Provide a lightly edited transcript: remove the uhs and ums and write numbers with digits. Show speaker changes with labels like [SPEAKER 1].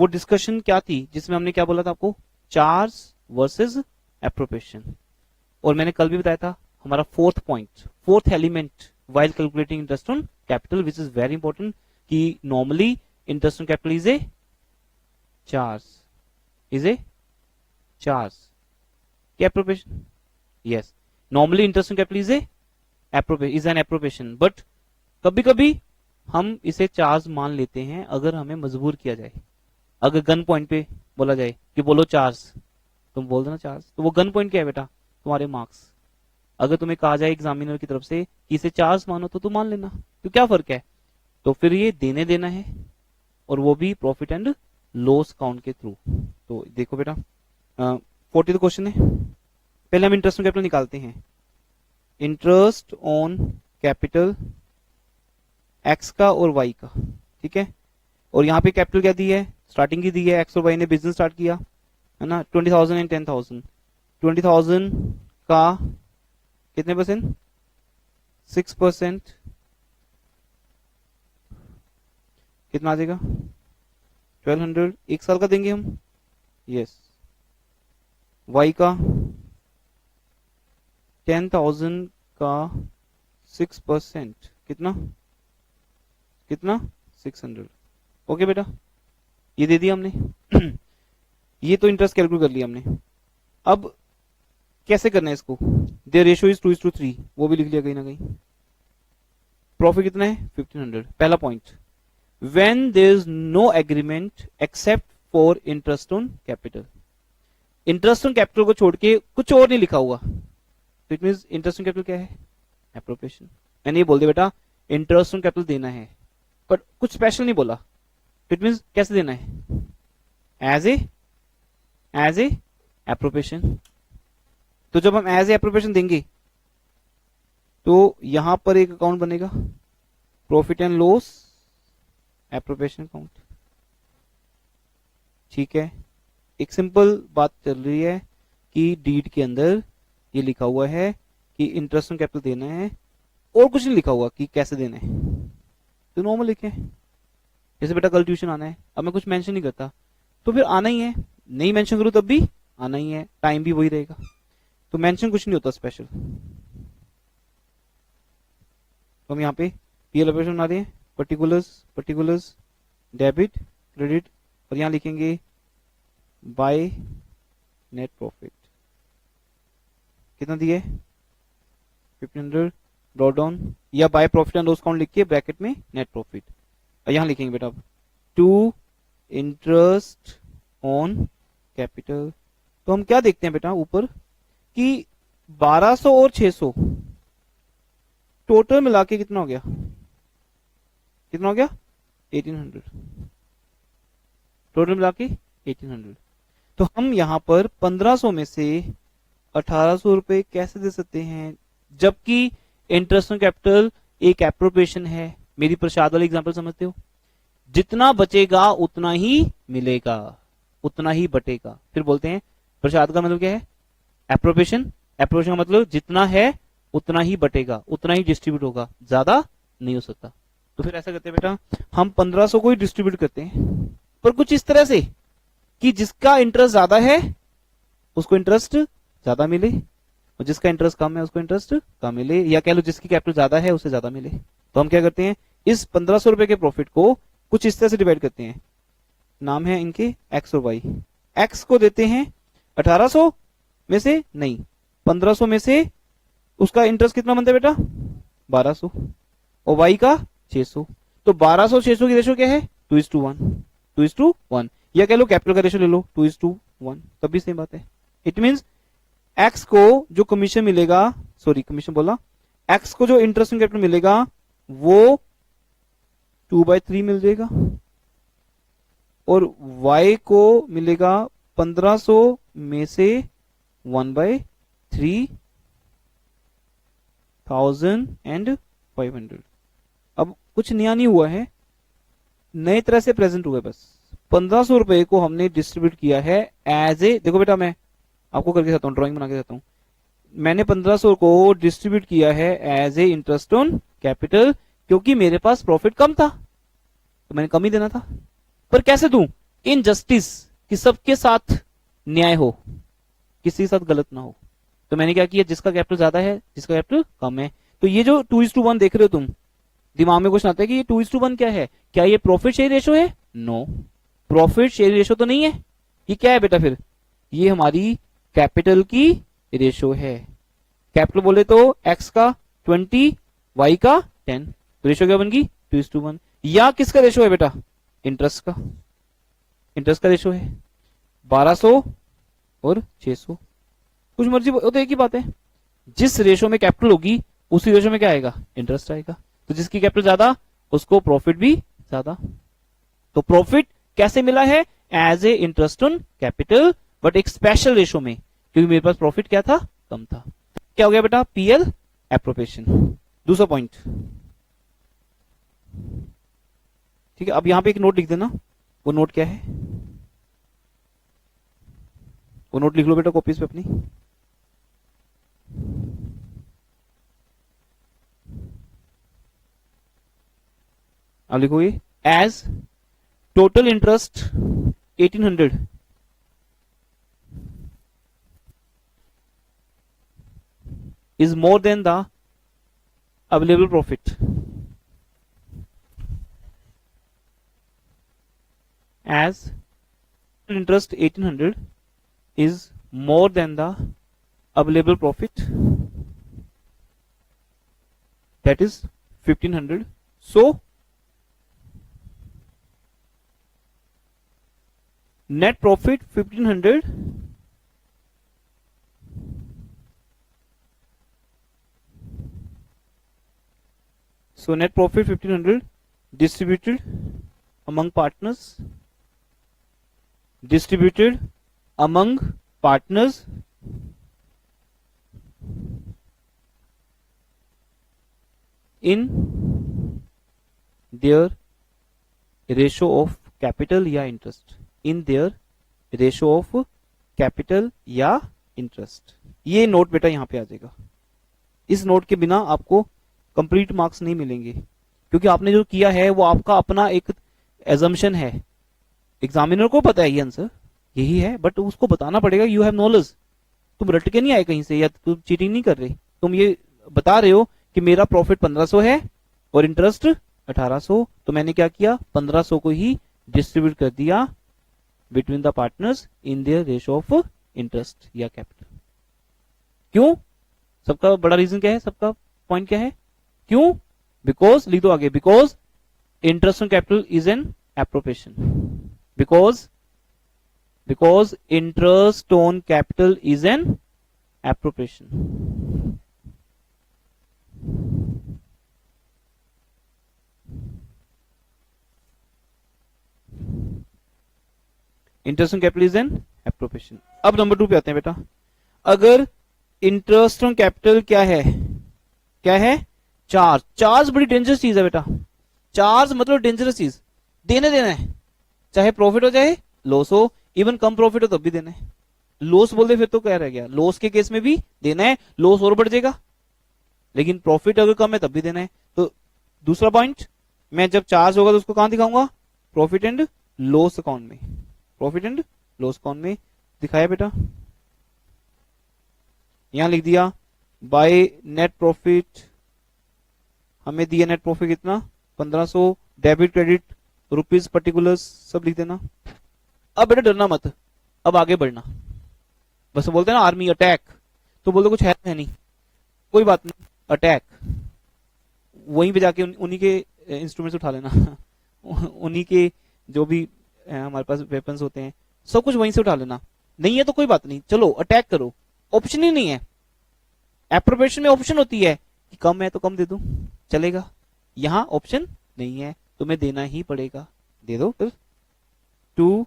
[SPEAKER 1] वो डिस्कशन क्या थी जिसमें हमने क्या बोला था आपको, चार्ज वर्सेस एप्रोप्रिएशन। और मैंने कल भी बताया था हमारा fourth point, fourth element while calculating interest on capital which is very important, कि normally interest on capital is a charge, is a charge, क्या appropriation, yes, normally interest on capital is a is an appropriation, but कभी कभी हम इसे charge मान लेते हैं अगर हमें मजबूर किया जाए। अगर गन पॉइंट पे बोला जाए कि बोलो चार्ज, तुम बोल देना चार्ज, तो वो गन पॉइंट क्या है बेटा, तुम्हारे मार्क्स। अगर तुम्हें कहा जाए एग्जामिनर की तरफ से कि इसे चार्ज मानो तो तुम मान लेना, तो क्या फर्क है। तो फिर ये देने देना है, और वो भी प्रॉफिट एंड लॉस काउंट के थ्रू। तो देखो बेटा 40 क्वेश्चन है। पहले हम इंटरेस्ट ऑन कैपिटल निकालते हैं। इंटरेस्ट ऑन कैपिटल एक्स का और वाई का, ठीक है। और यहाँ पे कैपिटल क्या दी है, स्टार्टिंग की दी है, एक्स और वाई ने बिजनेस स्टार्ट किया है ना, 20,000 एंड 10,000। 20,000 का कितने परसेंट, 6%, कितना आ जाएगा 1200, एक साल का देंगे हम, यस। वाई का 10,000 का 6%, कितना कितना 600, ओके बेटा, ये दे दिया हमने। ये तो इंटरेस्ट कैलकुलेट कर लिया हमने। अब कैसे करना है इसको, देयर रेशियो इज 2:3, वो भी लिख लिया कहीं ना कहीं। प्रॉफिट कितना है 1500, पहला point. When there is no agreement except for interest on capital, interest on capital को छोड़ के कुछ और नहीं लिखा हुआ, तो it means interest on capital क्या है, एप्रोप्रिएशन। मैंने ये बोल दिया बेटा इंटरेस्ट ऑन कैपिटल देना है, पर कुछ स्पेशल नहीं बोला, तो इट मींस कैसे देना है, एज ए एप्रोप्रिएशन। तो जब हम एज ए एप्रोप्रिएशन देंगे तो यहां पर एक अकाउंट बनेगा, profit and loss appropriation account, ठीक है। एक सिंपल बात चल रही है कि डीड के अंदर ये लिखा हुआ है कि इंटरेस्ट ऑन कैपिटल देना है, और कुछ नहीं लिखा हुआ कि कैसे देना है, तो नॉर्मल लिखे। जैसे बेटा कल ट्यूशन आना है, अब मैं कुछ मेंशन नहीं करता तो फिर आना ही है, नहीं मेंशन करूं तब भी आना ही है, टाइम भी वही रहेगा, तो मेंशन कुछ नहीं होता स्पेशल। तो हम यहाँ पे पीएल ऑपरेशन बना रहे हैं, पर्टिकुलर्स डेबिट क्रेडिट, और यहां लिखेंगे बाय नेट प्रॉफिट, कितना दिए 1500 ड्रॉ डाउन, या by profit and loss account लिख के ब्रैकेट में नेट प्रॉफिट, और यहां लिखेंगे बेटा टू इंटरेस्ट ऑन कैपिटल। तो हम क्या देखते हैं बेटा ऊपर कि 1200 और 600 टोटल मिला के कितना हो गया, 1800, टोटल मिला के 1800। तो हम यहां पर 1500 में से 1800 रुपए कैसे दे सकते हैं, जबकि इंटरेस्ट ऑन कैपिटल एक एप्रोप्रिएशन है। मेरी प्रसाद वाली एग्जांपल समझते हो, जितना बचेगा उतना ही मिलेगा, उतना ही बटेगा। फिर बोलते हैं प्रसाद का मतलब क्या है, एप्रोप्रिएशन। एप्रोप्रिएशन का मतलब जितना है उतना ही बटेगा, उतना ही डिस्ट्रीब्यूट होगा, ज्यादा नहीं हो सकता। तो फिर ऐसा करते हैं बेटा हम 1500 को ही डिस्ट्रीब्यूट करते हैं, पर कुछ इस तरह से कि जिसका इंटरेस्ट ज्यादा है उसको इंटरेस्ट ज्यादा मिले, और जिसका इंटरेस्ट कम है उसको इंटरेस्ट कम मिले, या कह लो जिसकी कैपिटल ज्यादा है उसे ज्यादा मिले। तो हम क्या करते हैं, इस 1500 रुपए के प्रॉफिट को कुछ इस तरह से डिवाइड करते हैं, नाम है इनके एक्स और वाई। एक्स को देते हैं 1800 में से, नहीं 1500 में से, उसका इंटरेस्ट कितना बनता है बेटा 1200, और वाई का 600। तो 1200 600 की रेशो क्या है 2:1, 2:1, या कह लो कैपिटल का रेशो ले लो 2:1, तब भी सेम बात है। इट मींस एक्स को जो कमीशन मिलेगा, सॉरी कमीशन बोला, एक्स को जो इंटरेस्ट ऑन कैपिटल मिलेगा वो 2/3 मिल जाएगा, और y को मिलेगा 1500 में से 1/3,500। अब कुछ नया नहीं हुआ है, नए तरह से प्रेजेंट हुआ है, बस 1500 रुपए को हमने डिस्ट्रीब्यूट किया है एज ए, देखो बेटा मैं आपको करके देता हूं, ड्राइंग बना के देता हूं। मैंने 1500 को डिस्ट्रीब्यूट किया है as a interest on capital, क्योंकि मेरे पास प्रॉफिट कम था तो मैंने कम ही देना था। पर कैसे दूं, इनजस्टिस, कि सबके साथ न्याय हो, किसी के साथ गलत ना हो। तो मैंने क्या किया, जिसका कैपिटल ज्यादा है जिसका कैपिटल कम है। तो ये जो 2:1 देख रहे हो तुम, दिमाग में क्वेश्चन आता है कि ये 2:1 क्या है, क्या ये प्रॉफिट शेयर रेशो है? नो, प्रॉफिट शेयर रेशो तो नहीं है। ये क्या है बेटा फिर? ये हमारी कैपिटल की रेशो है। कैपिटल बोले तो एक्स का 20, वाई का 10, तो रेशो क्या बन गई? 2:1। या किसका रेशो है बेटा? इंटरेस्ट का, इंटरेस्ट का रेशो है 1200 और 600। कुछ मर्जी तो एक ही बात है, जिस रेशो में कैपिटल होगी उसी रेशो में क्या आएगा? इंटरेस्ट आएगा। तो जिसकी कैपिटल ज्यादा उसको प्रॉफिट भी ज्यादा। तो प्रॉफिट कैसे मिला है? As a interest on capital, but एक स्पेशल रेशो में, क्योंकि मेरे पास प्रॉफिट क्या था? कम था। क्या हो गया बेटा? PL appropriation. दूसरा पॉइंट, ठीक है। अब यहां पे एक नोट लिख देना। वो नोट क्या है? वो नोट लिख लो बेटा कॉपीज पे अपनी। अब लिखोगे as total interest 1800 is more than the available profit, as interest 1800 is more than the available profit, that is 1500. So net profit 1500 so net profit 1500 distributed among partners, distributed among partners in their ratio of capital या interest, in their ratio of capital या interest। ये note बेटा यहां पे आ जाएगा। इस note के बिना आपको कंप्लीट मार्क्स नहीं मिलेंगे, क्योंकि आपने जो किया है वो आपका अपना एक एजम्पशन है। एग्जामिनर को पता है ये आंसर यही है, बट उसको बताना पड़ेगा यू हैव नॉलेज। तुम रट के नहीं आए कहीं से, या तुम चीटिंग नहीं कर रहे, तुम ये बता रहे हो कि मेरा प्रॉफिट 1500 है और इंटरेस्ट 1800, तो मैंने क्या किया? 1500 को ही डिस्ट्रीब्यूट कर दिया between the partners in their ratio of interest या कैपिटल। क्यों? सबका बड़ा रीजन क्या है? सबका पॉइंट क्या है? क्यों? बिकॉज, लिख दो आगे, because interest on capital is an appropriation, because interest on capital is an appropriation. Interest on capital is an appropriation. अब नंबर 2 पे आते हैं बेटा। अगर इंटरेस्ट ऑन कैपिटल क्या है? क्या है? चार्ज। चार्ज बड़ी डेंजरस चीज है बेटा। चार्ज मतलब डेंजरस चीज, देने देना है, चाहे प्रॉफिट हो चाहे लॉस हो, इवन कम प्रॉफिट हो तब भी देना है। लॉस बोल दे फिर तो क्या रह गया? लॉस के केस में भी देना है, लॉस और बढ़ जाएगा, लेकिन प्रॉफिट अगर कम है तब भी देना है। तो दूसरा पॉइंट, मैं जब चार्ज होगा तो उसको कहां दिखाऊंगा? प्रॉफिट एंड लॉस अकाउंट में। प्रॉफिट एंड लॉस अकाउंट में दिखाया बेटा, यहां लिख दिया बाय नेट प्रॉफिट। हमें दिया नेट प्रॉफिट कितना? 1500। डेबिट क्रेडिट रुपीज पर्टिकुलर्स सब लिख देना। अब बेटा डरना मत, अब आगे बढ़ना। बस बोलते हैं ना आर्मी अटैक, तो बोलते कुछ है नहीं, कोई बात नहीं, अटैक वहीं पे जाके उन्हीं के इंस्ट्रूमेंट्स उठा लेना उन्हीं के जो भी हमारे पास वेपन्स होते हैं सब कुछ वहीं से उठा लेना। नहीं है तो कोई बात नहीं, चलो अटैक करो। ऑप्शन ही नहीं है। एप्रोप्रिएशन में ऑप्शन होती है कि कम है तो कम दे दूं, चलेगा। यहां ऑप्शन नहीं है, तुम्हें देना ही पड़ेगा, दे दो फिर। 2